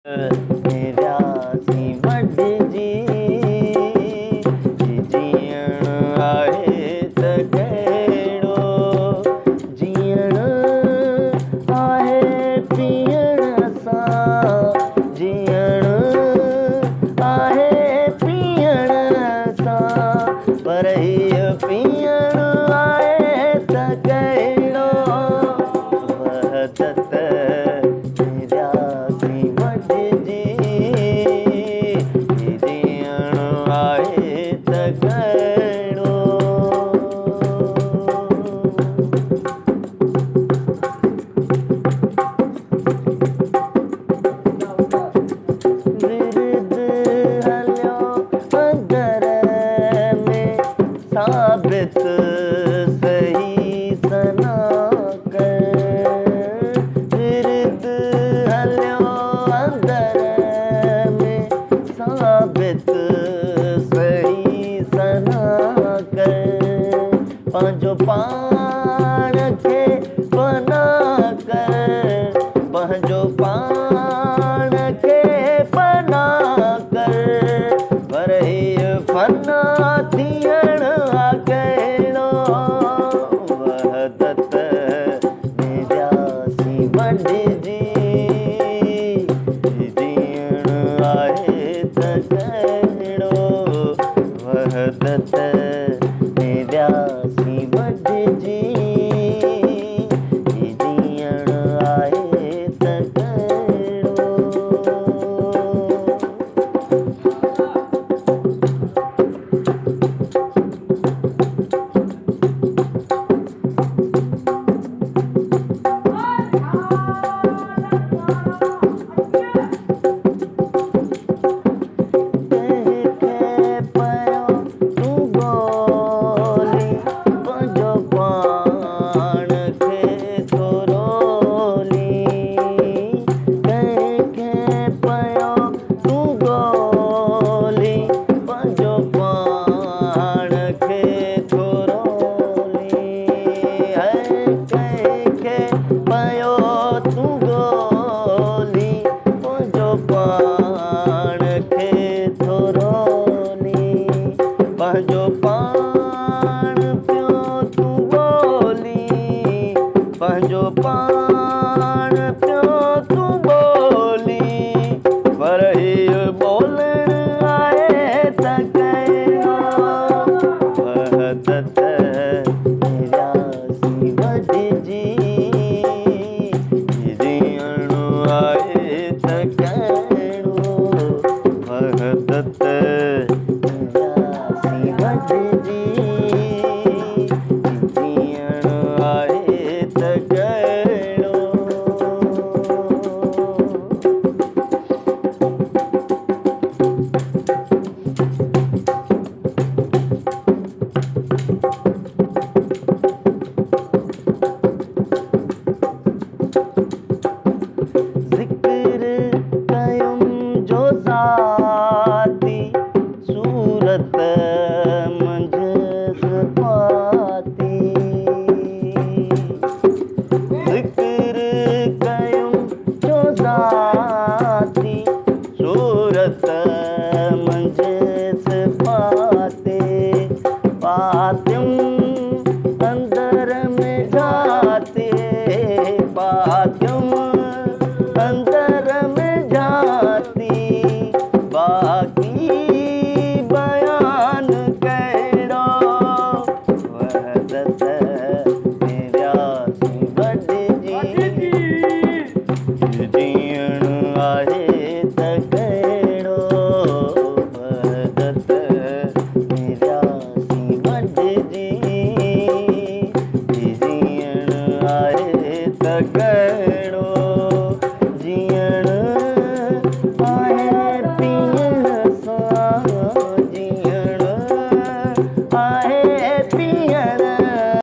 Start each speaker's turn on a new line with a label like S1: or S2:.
S1: वियासी वॾिजी जीअण आहे त कहिड़ो जीअण आहे पीअण सां जीअण आहे पीअण सां पर हीअ पीअण आहे त कहिड़ो वहदत साबित सही सना कर विरद हलियो अंदर में साबित सही सना कर पंहिंजो पाण खे फना कर पंहिंजो पाण खे फना कर पर हीअ फना थियण कहिड़ो वहदत में वियासी वॾिजी जीअण आहे त कहिड़ो वहदत में वियासी वॾिजी जीअण आहे त कहिड़ो पंहिंजो पाण पियो तूं ॿोली पंहिंजो पाण पियो तूं ॿोली पर हीअ ॿोलण आहे त कहिड़ो वहदत में वियासी वॾिजी जीअण आहे त कहिड़ो